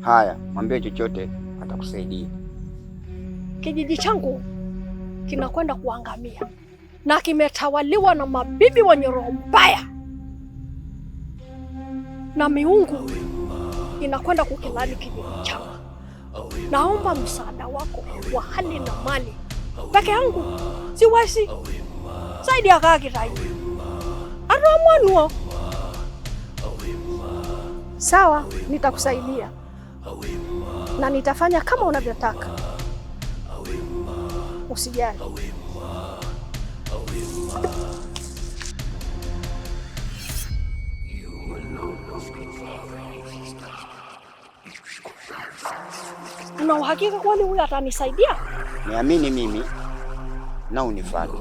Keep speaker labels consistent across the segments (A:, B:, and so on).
A: Haya, mwambie chochote atakusaidia.
B: Kijiji changu kinakwenda kuangamia na kimetawaliwa na mabibi wenye roho mbaya, na miungu inakwenda kukilani kijiji changu. Naomba msaada wako wa hali na mali. Peke yangu siwezi. Zaidi ya kakitai aramwanuo. Sawa, nitakusaidia na nitafanya kama unavyotaka. Usijali. Una uhakika kwani huyu atanisaidia?
A: Niamini mimi na unifuate.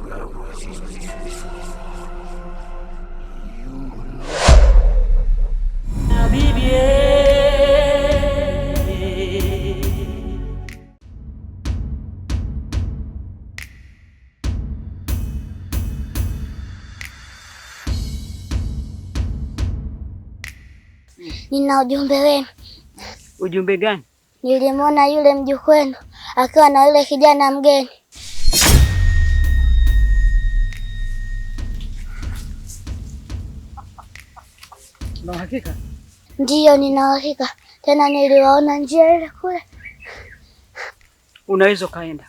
C: Nina ujumbe wenu.
D: Ujumbe gani?
C: Nilimwona yule mjukuu wenu akiwa na yule kijana mgeni.
D: Na hakika?
C: Ndiyo, nina hakika. Tena niliwaona njia ile kule.
D: Unaweza kaenda.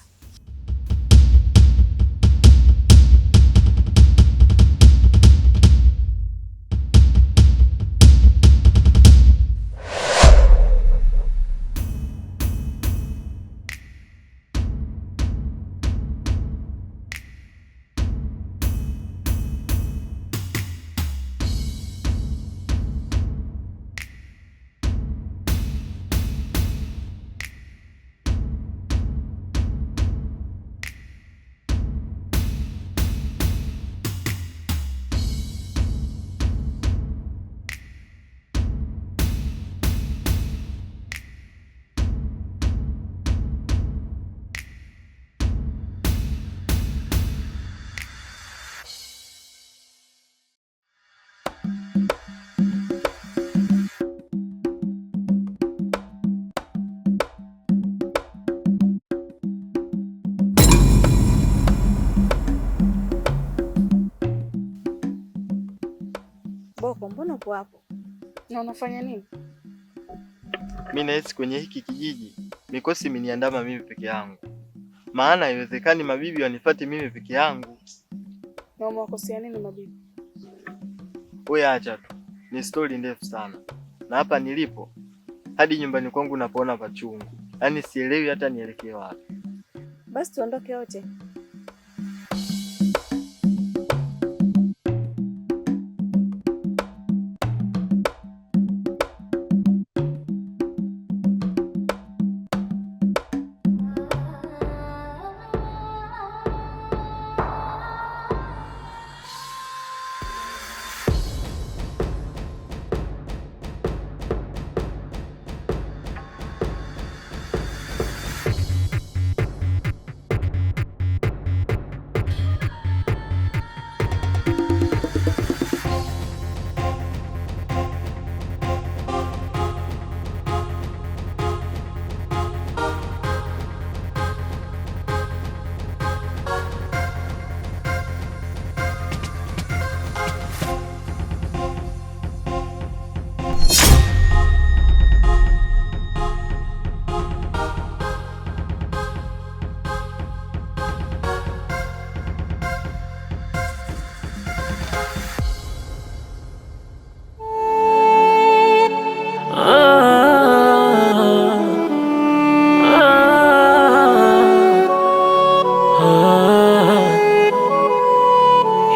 B: Boko, mbona upo hapo? Na unafanya nini?
E: Mimi nahisi kwenye hiki kijiji mikosi imeniandama mimi peke yangu. Maana haiwezekani mabibi wanifuate mimi peke yangu.
B: Na umewakosea nini mabibi?
E: Wewe acha tu. Ni story ndefu sana. Na hapa nilipo hadi nyumbani kwangu napoona pachungu. Yaani sielewi hata nielekee wapi.
B: Basi tuondoke wote.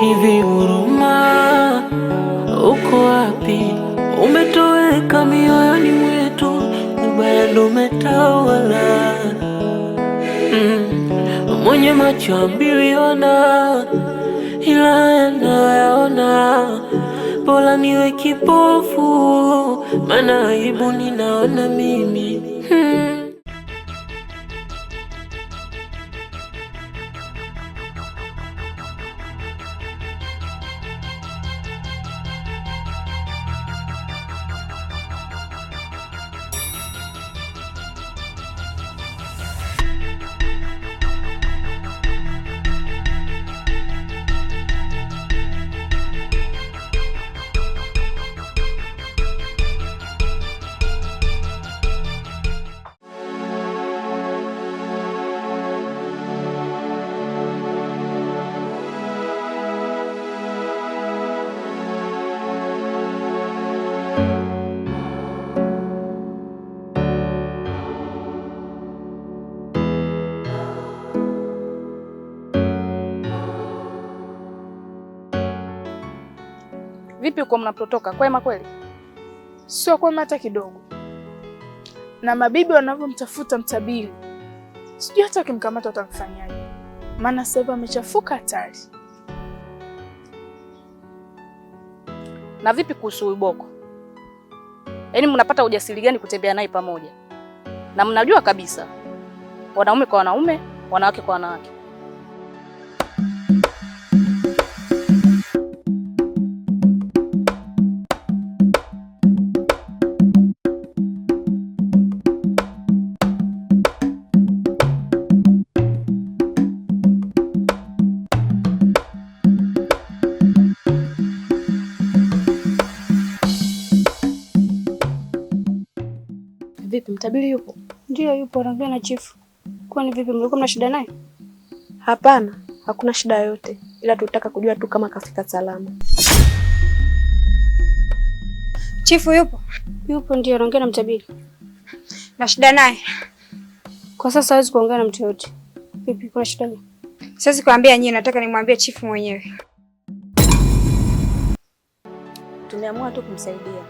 F: Hivi huruma uko wapi? Umetoweka mioyoni mwetu, ubaya ndo umetawala. Mwenye macho mbili ona, ila yanayaona. Bora niwe kipofu, maana aibu ninaona mimi.
B: vipi uko mnapotoka? Kwema kweli? Sio kwema hata kidogo. Na mabibi wanavyomtafuta Mtabiri, sijui hata akimkamata watamfanyaje, maana sasa hivi amechafuka hatari.
G: Na vipi kuhusu huyu Boko? Yaani mnapata ujasiri gani kutembea naye pamoja? Na mnajua kabisa wanaume kwa wanaume, wanawake kwa wanawake.
H: Vipi, Mtabiri yupo?
C: Ndio yupo, anaongea na chifu. Kwani vipi, mlikuwa mna shida naye?
H: Hapana, hakuna shida yoyote, ila tutaka kujua tu kama kafika salama.
C: Chifu yupo? Yupo, ndio anaongea na Mtabiri. Na shida naye? Kwa sasa hawezi kuongea na mtu yote. Vipi, kuna shida gani?
I: Siwezi kuambia nyinyi, nataka nimwambie chifu mwenyewe.
G: Tumeamua tu kumsaidia.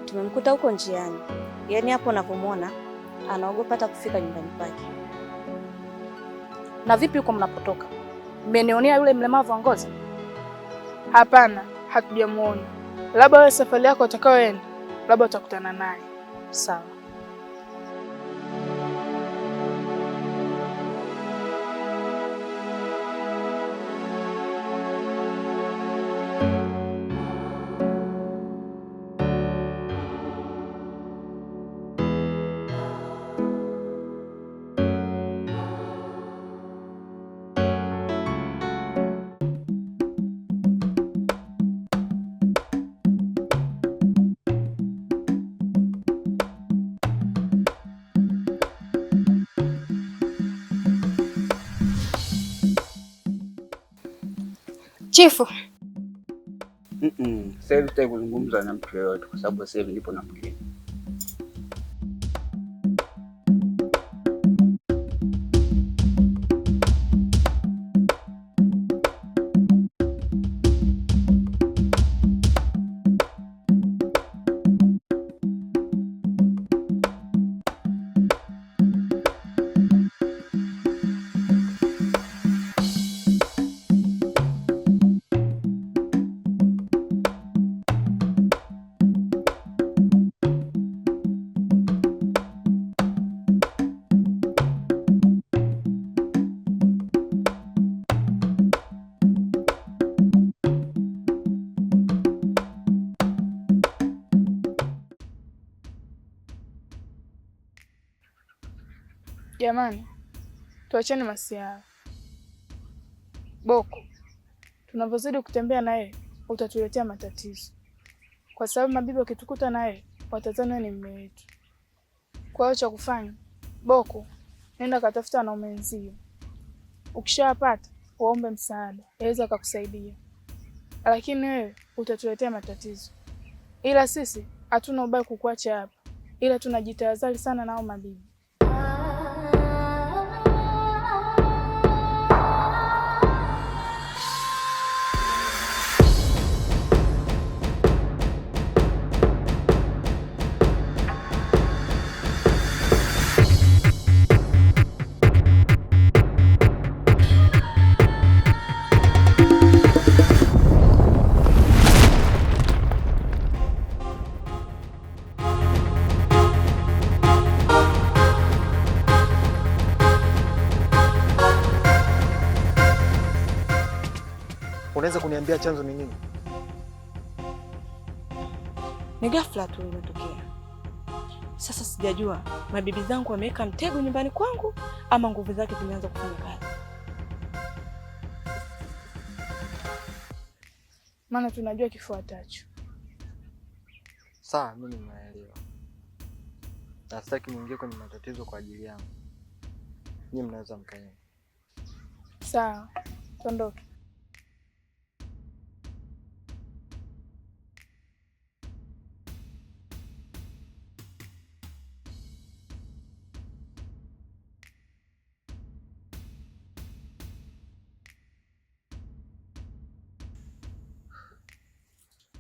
G: Tumemkuta huko njiani. Yaani hapo unapomwona anaogopa hata kufika nyumbani kwake.
B: Na vipi huko mnapotoka? Mmenionea yule mlemavu wa ngozi? Hapana, hatujamuona. Labda wewe safari yako utakayoenda, labda utakutana naye.
G: Sawa.
I: Chifu.
A: Sasa hivi sitaki kuzungumza na mtu yoyote kwa sababu sasa hivi nipo na mgeni.
B: Jamani, tuachane masiara. Boko, tunavyozidi kutembea na yeye utatuletea matatizo, kwa sababu mabibi wakitukuta na yeye watazana ni mume wetu. Kwa hiyo cha kufanya, Boko, nenda katafuta wanaume wenzio. Ukishawapata waombe msaada, yaweza akakusaidia, lakini wewe utatuletea matatizo. Ila sisi hatuna ubaya kukuacha hapa, ila tunajitahadhari sana nao mabibi.
E: Unaweza kuniambia chanzo ni nini?
J: Ni ghafla tu imetokea. Sasa sijajua mabibi zangu wameweka mtego nyumbani kwangu ama nguvu zake zimeanza kufanya kazi.
B: Maana tunajua kifuatacho.
E: Sawa, mimi nimeelewa. Na sitaki muingie kwenye matatizo kwa ajili yangu. Nyinyi mnaweza mkaenda.
B: Sawa, tuondoke.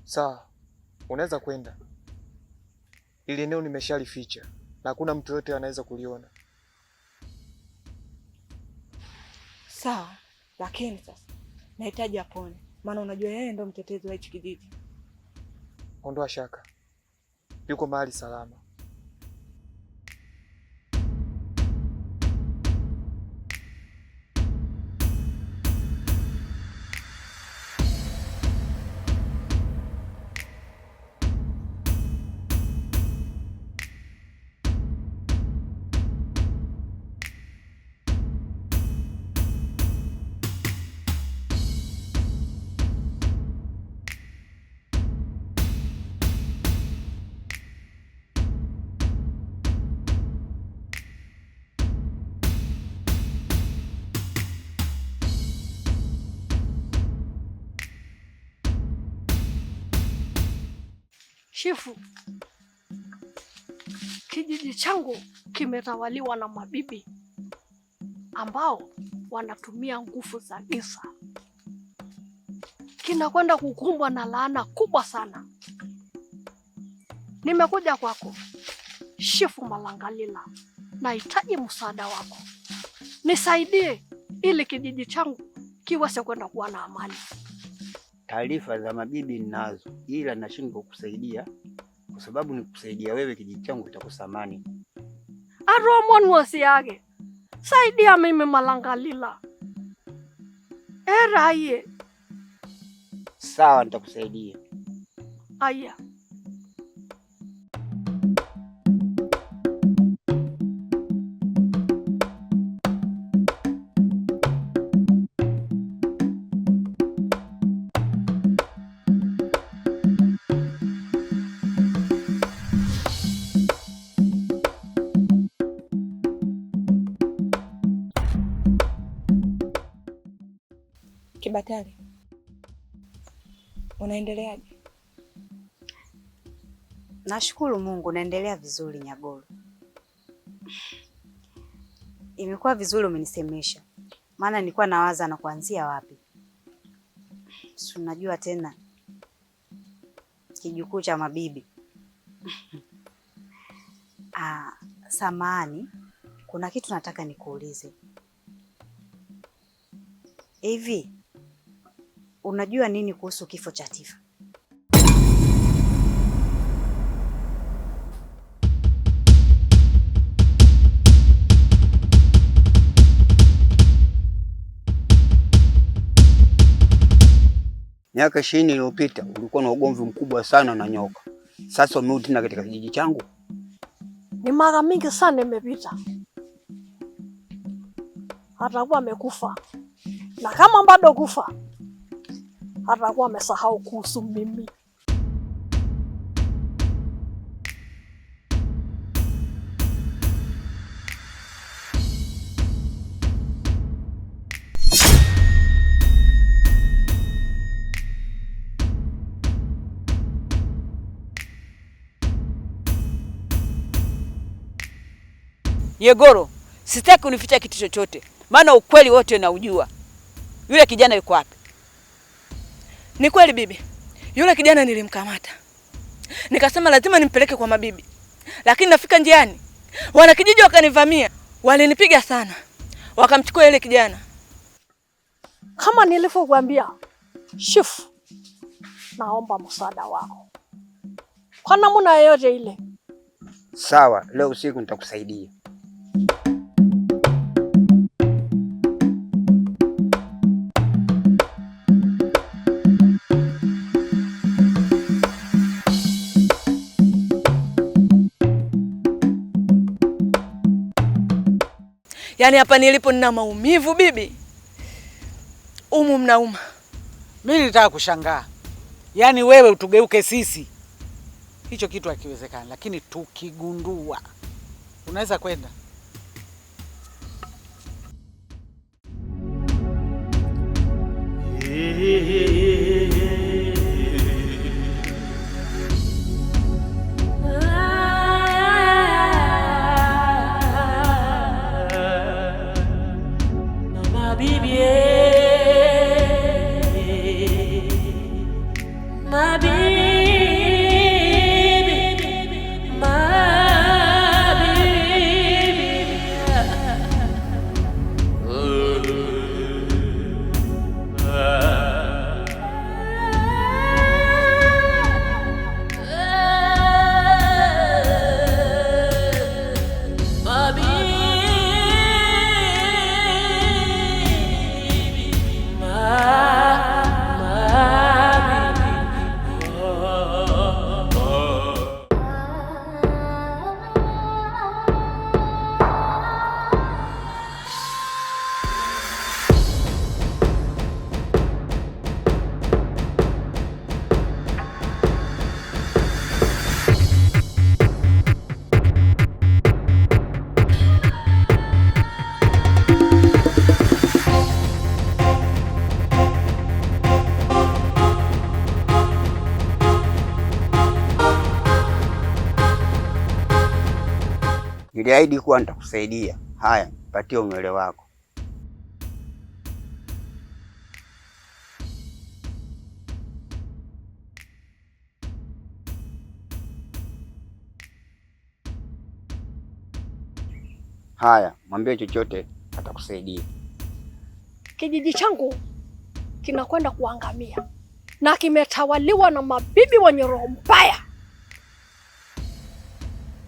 E: Sawa,
K: unaweza kwenda. Ili eneo nimeshalificha na hakuna mtu yote anaweza kuliona.
J: Sawa, lakini sasa nahitaji apone, maana unajua yeye ndo mtetezi wa hichi kijiji.
K: Ondoa shaka, yuko mahali salama.
L: Chifu, kijiji changu kimetawaliwa na mabibi ambao wanatumia nguvu za giza. Kinakwenda kukumbwa na laana kubwa sana. Nimekuja kwako, Chifu Malangalila. Nahitaji msaada wako. Nisaidie ili kijiji changu kiweze kwenda kuwa na amani.
A: Taarifa za mabibi ninazo, ila nashindwa kukusaidia kwa sababu nikusaidia wewe kijiji changu kitakusamani.
L: Aromon wasiage. Saidia mimi Malangalila. Eraye.
A: Sawa, nitakusaidia.
L: Aya.
J: Kibatali, unaendeleaje?
M: Nashukuru Mungu, naendelea vizuri Nyagoro. Imekuwa vizuri umenisemesha, maana nilikuwa nawaza na kuanzia wapi. Si unajua tena kijukuu cha mabibi. Samahani, kuna kitu nataka nikuulize. Hivi unajua nini kuhusu kifo cha Tifa?
A: Miaka 20 iliyopita ulikuwa na ugomvi mkubwa sana na nyoka. Sasa umerudi tena katika kijiji changu?
L: Ni mara mingi sana imepita. Atakuwa amekufa. Na kama bado kufa, atakuwa amesahau kuhusu mimi.
D: Nyegoro, sitaki unificha kitu chochote, maana ukweli wote naujua. Yule kijana yuko wapi?
J: Ni kweli bibi, yule kijana nilimkamata. Nikasema lazima nimpeleke kwa mabibi. Lakini nafika njiani, wanakijiji wakanivamia, walinipiga sana. Wakamchukua yule kijana.
L: Kama nilivyokuambia, Chifu, naomba msaada wako. Kwa namna yoyote ile.
A: Sawa, leo usiku nitakusaidia.
J: Yaani hapa nilipo nina maumivu bibi. Umu mnauma.
D: Mimi nitaka kushangaa. Yaani wewe utugeuke sisi. Hicho kitu hakiwezekani, lakini tukigundua unaweza kwenda.
F: Mabibi
A: Niliahidi kuwa nitakusaidia. Haya, patia unywele wako. Haya, mwambie chochote atakusaidia.
L: Kijiji changu kinakwenda kuangamia na kimetawaliwa na mabibi wenye roho mbaya,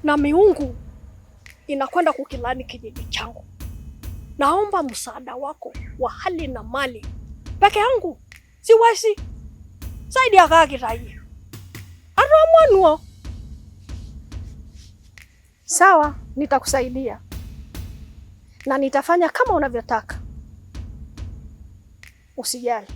L: na miungu inakwenda kukilani kijiji changu. Naomba msaada wako wa hali na mali. Peke yangu siwezi. Zaidi ya kakitai aramwanuo. Sawa, nitakusaidia na nitafanya kama unavyotaka. Usijali.